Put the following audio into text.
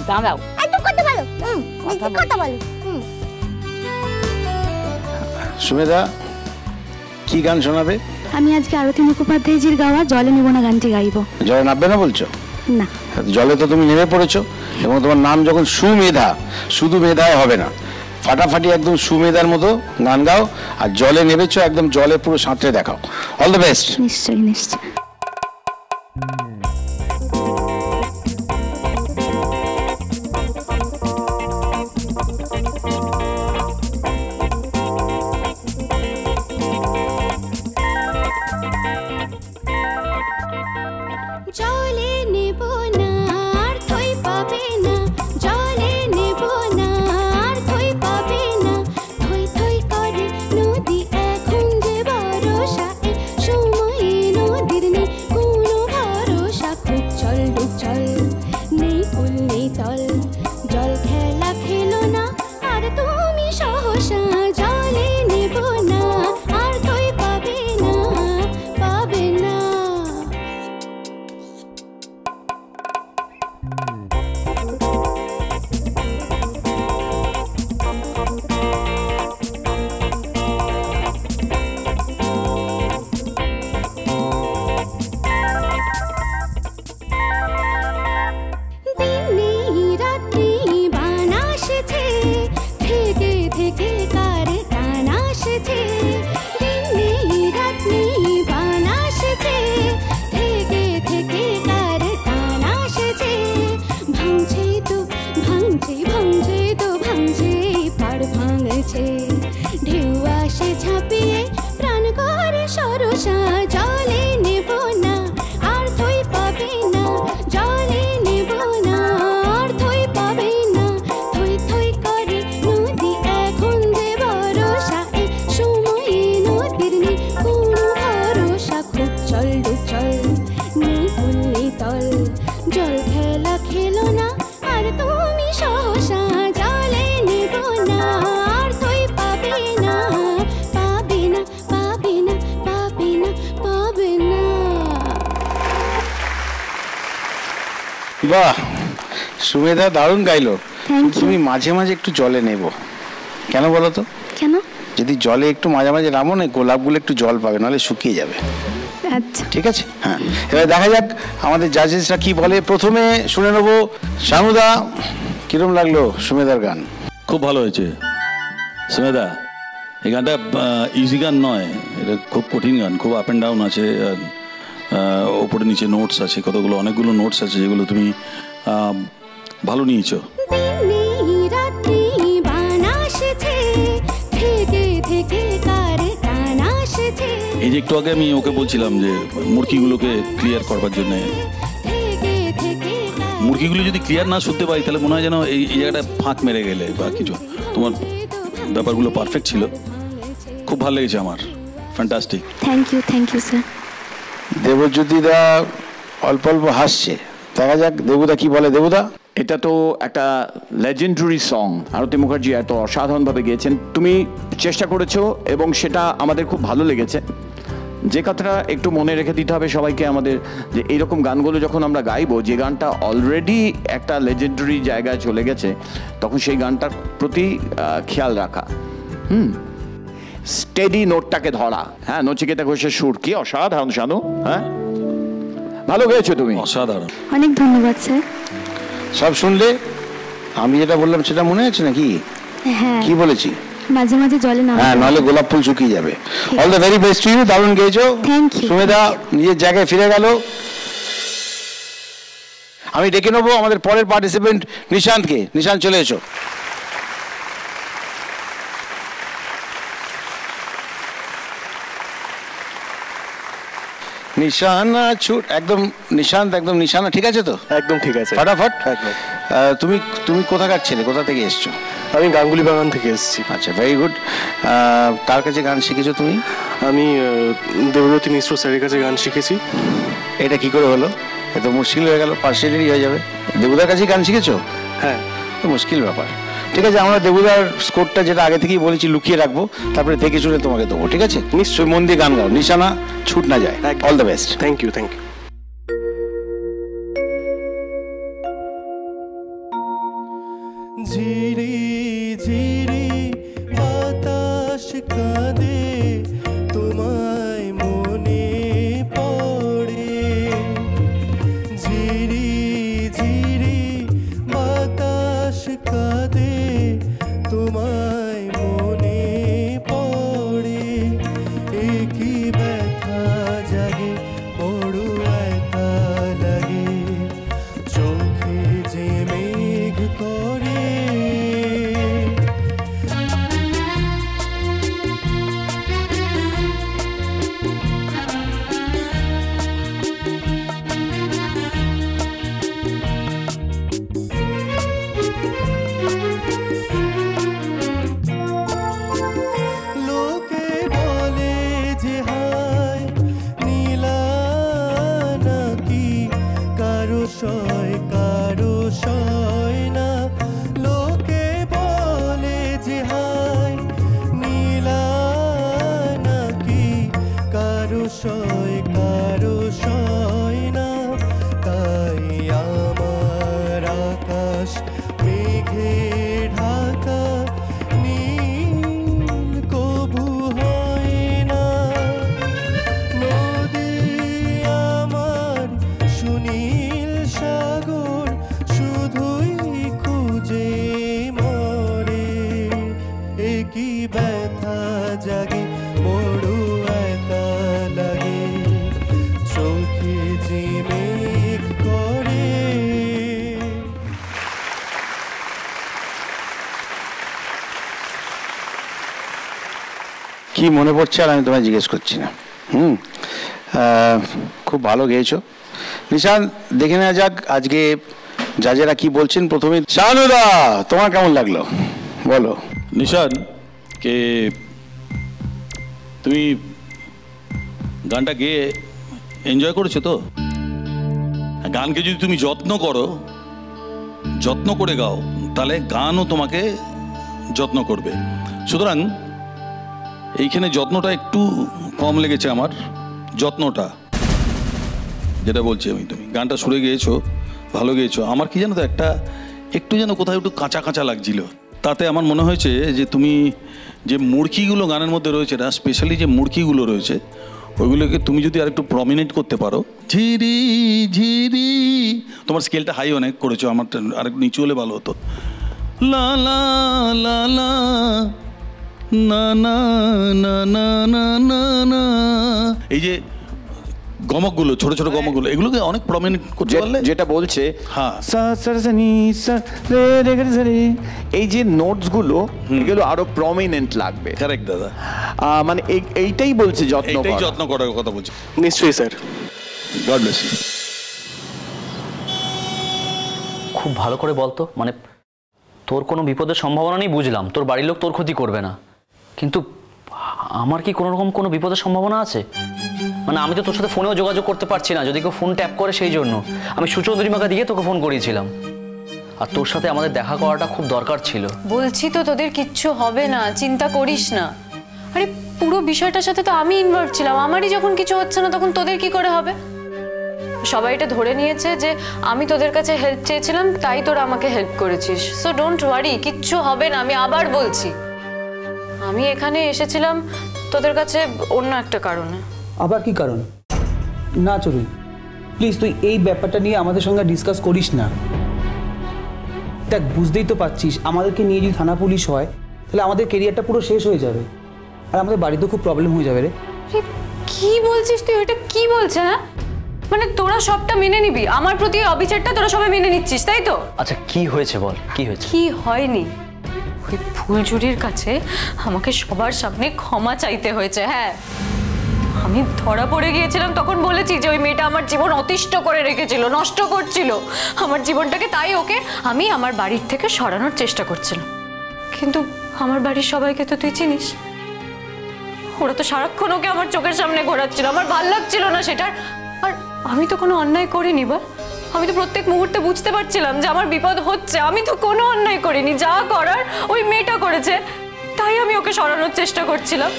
দাঁড়াও, একদম কথা বলো, কথা বলো। সুমেধা, কি গান শোনাবে? আমি আজকে আরতি মুখোপাধ্যায়জির গাওয়া জলে নেব না গানটি গাইবো। জলে নামবে না বলছো? না, জলে তো তুমি নেমে পড়েছো, এবং তোমার নাম যখন সুমেধা, শুধু মেধায় হবে না, ফাটাফাটি একদম সুমেধার মতো গান গাও, আর জলে নেমেছো একদম জলে পুরো সাঁতরে দেখাও। All the best. নিশ্চয়ই নিশ্চয়ই। বাহ, সুমেধা দারুণ গাইলো। তুমি মাঝে মাঝে একটু জলে নেবো, কেন বলো তো? কেন? যদি জলে একটু মাঝে মাঝে নামো না, গোলাপগুলো একটু জল পাবে, নাহলে শুকিয়ে যাবে। আচ্ছা, ঠিক আছে। হ্যাঁ, এবার দেখা যাক আমাদের জাজেসরা কি বলে। প্রথমে শুনে নেবো শানুদা, কিরম লাগলো সুমেধার গান? খুব ভালো হয়েছে সুমেধা। এই গানটা ইজি গান নয়, এটা খুব কঠিন গান, খুব আপ অ্যান্ড ডাউন আছে, ওপরে নিচে নোটস আছে, কতগুলো অনেকগুলো নোটস আছে যেগুলো তুমি ভালো নিয়েছো। এই যে একটু আগে আমি ওকে বলছিলাম যে মুরগিগুলোকে ক্লিয়ার করবার জন্য, মুরগিগুলো যদি ক্লিয়ার না শুনতে পাই তাহলে মনে হয় যেন এই জায়গাটা ফাঁক মেরে গেলে বা কিছু। তোমার ব্যাপারগুলো পারফেক্ট ছিল, খুব ভালো লেগেছে আমার, ফ্যান্টাস্টিক। Thank you sir. দেবজ্যোতিদা অল্প অল্প হাসছে, দেখা যাক দেবুদা কি বলে। দেবুদা, এটা তো একটা লেজেন্ডারি সং, আরতি মুখার্জি এত অসাধারণভাবে গেয়েছেন। তুমি চেষ্টা করেছো এবং সেটা আমাদের খুব ভালো লেগেছে। যে কথাটা একটু মনে রেখে দিতে হবে সবাইকে আমাদের, যে এইরকম গানগুলো যখন আমরা গাইবো, যে গানটা অলরেডি একটা লেজেন্ডারি জায়গায় চলে গেছে, তখন সেই গানটার প্রতি খেয়াল রাখা, স্টেডি নোটটাকে ধরা। হ্যাঁ, নচিকেতা ঘোষের সুর কি অসাধারণ শানু। হ্যাঁ, ভালো গেয়েছো তুমি, অসাধারণ। অনেক ধন্যবাদ স্যার। সব শুনলে? আমি যেটা বললাম সেটা মনে আছে নাকি? হ্যাঁ। কি বলেছি? মাঝে মাঝে জলে নামো। হ্যাঁ, নাহলে গোলাপ ফুল শুকিয়ে যাবে। All the very best to you, দারুণ গেয়েছো। Thank you. সুমেধা নিজের জায়গায় ফিরে গেল। আমি ডেকে নেবো আমাদের পরের পার্টিসিপেন্ট নিশান্তকে। নিশান্ত, চলে এসো। নিশানা ছুট, একদম নিশান্ত, একদম নিশানা ঠিক আছে তো? একদম ঠিক আছে, ফাটাফট। একদম। তুমি তুমি কোথাকার ছেলে, কোথা থেকে এসছো? আমি গাঙ্গুলি বাগান থেকে এসেছি। আচ্ছা, ভেরি গুড। কার কাছে গান শিখেছো তুমি? আমি দেবজ্যোতি মিশ্র স্যারের কাছে গান শিখেছি। এটা কি করে হলো? এত মুশকিল হয়ে গেল, পার্সিয়ালি হয়ে যাবে। দেবুদার কাছে গান শিখেছো? হ্যাঁ, তো মুশকিল ব্যাপার। ঠিক আছে, আমরা দেবুদার স্কোরটা যেটা আগে থেকেই বলেছি লুকিয়ে রাখবো, তারপরে দেখে শুনে তোমাকে দেবো। ঠিক আছে? নিশ্চয়ই মন দিয়ে গান গাও, নিশানা ছুট না যায়। All the best. Thank you, thank you. তোমায় মনে পড়ে, একই ব্যথা জাগে, বড় একা লাগে, চোখে যে মেঘ করে। লোকে বলে যে হায় নীলা নাকি, কারো সয় কারো সয় না। লোকে বলে যে হায় নীলা নাকি, কারো সয় কারো সয় না। তাই আমার আকাশ মেঘে ঢাকা, নীল কবু হয় না। নদী আমার সুনীল সাগর, শুধুই খুঁজে মরে, একই ব্যথা জাগে, বড় একা লাগে, চোখে যে মেঘ করে। কি মনে পড়ছে আর আমি তোমায় জিজ্ঞেস করছি না। খুব ভালো গেয়েছো নিশান। দেখে নেওয়া যাক আজকে জাজেরা কি বলছেন। প্রথমে শাহানুদা, তোমার কেমন লাগলো বলো। নিশান, কে তুমি গানটা গেয়ে এনজয় করেছো তো? গানকে যদি তুমি যত্ন করো, যত্ন করে গাও, তাহলে গানও তোমাকে যত্ন করবে। সুতরাং এইখানে যত্নটা একটু কম লেগেছে আমার, যত্নটা যেটা বলছি আমি। তুমি গানটা সুরে গেয়েছো, ভালো গেয়েছো। আমার কি জানো তো, একটু যেন কোথাও একটু কাঁচা কাঁচা লাগছিল। তাতে আমার মনে হয়েছে যে তুমি যে মুড়কিগুলো গানের মধ্যে রয়েছে না, স্পেশালি যে মুড়কিগুলো রয়েছে, ওইগুলোকে তুমি যদি আর একটু প্রমিনেন্ট করতে পারো। ঝিরি ঝিরি, তোমার স্কেলটা হাই অনেক করেছো, আমার আর একটু নিচু হলে ভালো হতো। লা লা লা লা না না না না না না না, এই যে গমকগুলো, ছোট ছোট গমকগুলো, এগুলোকে অনেক প্রমিনেন্ট করতে পারলে। যেটা বলছে হ্যাঁ, সা সা সা নি সা রে রে রে রে, এই যে নোটস গুলো, এগুলো আরো প্রমিনেন্ট লাগবে। কারেক্ট দাদা, মানে এইটাই বলছে যত্ন এইটাই করা। যত্ন করার কথা বলছি। নিশ্চয়ই স্যার। God bless you. খুব ভালো করে বলতো, মানে তোর কোনো বিপদের সম্ভাবনা নেই বুঝলাম, তোর বাড়ির লোক তোর ক্ষতি করবে না, কিন্তু আমার কি কোনো রকম কোনো বিপদের সম্ভাবনা আছে? মানে আমি তো তোর সাথে ফোনেও যোগাযোগ করতে পারছি না, যদি কেউ ফোন ট্যাপ করে সেই জন্য আমি সুচন্দ্রিমাকে দিয়ে তোকে ফোন করিয়েছিলাম, আর তোর সাথে আমাদের দেখা করাটা খুব দরকার ছিল। বলছি তো তোদের কিচ্ছু হবে না, চিন্তা করিস না। আরে পুরো বিষয়টার সাথে তো আমি ইনভলভ ছিলাম, আমারই যখন কিছু হচ্ছে না তখন তোদের কি করে হবে? সবাই এটা ধরে নিয়েছে যে আমি তোদের কাছে হেল্প চেয়েছিলাম, তাই তোরা আমাকে হেল্প করেছিস। সো ডোন্ট ওয়ারি, কিচ্ছু হবে না। আমি আবার বলছি, আমি এখানে এসেছিলাম তোদের কাছে অন্য একটা কারণে। আবার কি কারণ? না চলুন প্লিজ, তুই এই ব্যাপারটা নিয়ে আমাদের সঙ্গে ডিসকাস করিস না। দেখ, বুঝতেই তো পারছিস, আমাদেরকে নিয়ে যদি থানা পুলিশ হয় তাহলে আমাদের কেরিয়ারটা পুরো শেষ হয়ে যাবে, আর আমাদের বাড়িতে খুব প্রবলেম হয়ে যাবে রে। কি বলছিস তুই? এটা কি বলছে? হ্যাঁ, মানে তোরা সবটা মেনে নিবি, আমার প্রতি অবিচারটা তোরা সবাই মেনে নিচ্ছিস, তাই তো? আচ্ছা কি হয়েছে বল, কি হয়েছে? কি হয়নি, ওই ফুলঝুরির কাছে আমাকে সবার সামনে ক্ষমা চাইতে হয়েছে। হ্যাঁ, আমি ধরা পড়ে গিয়েছিলাম, তখন বলেছি যে ওই মেয়েটা আমার জীবন অতিষ্ঠ করে রেখেছিল, নষ্ট করছিল আমার জীবনটাকে, তাই ওকে আমি আমার বাড়ির থেকে সরানোর চেষ্টা করছিলাম। কিন্তু আমার বাড়ির সবাইকে তো তুই চিনিস, ওরা তো সারাক্ষণ ওকে আমার চোখের সামনে ঘোরাচ্ছিল, আমার ভাল লাগছিল না সেটার। আর আমি তো কোনো অন্যায় করিনি বল, আমি তো প্রত্যেক মুহূর্তে বুঝতে পারছিলাম যে আমার বিপদ হচ্ছে, আমি তো কোনো অন্যায় করিনি, যা করার ওই মেয়েটা করেছে, তাই আমি ওকে সরানোর চেষ্টা করছিলাম।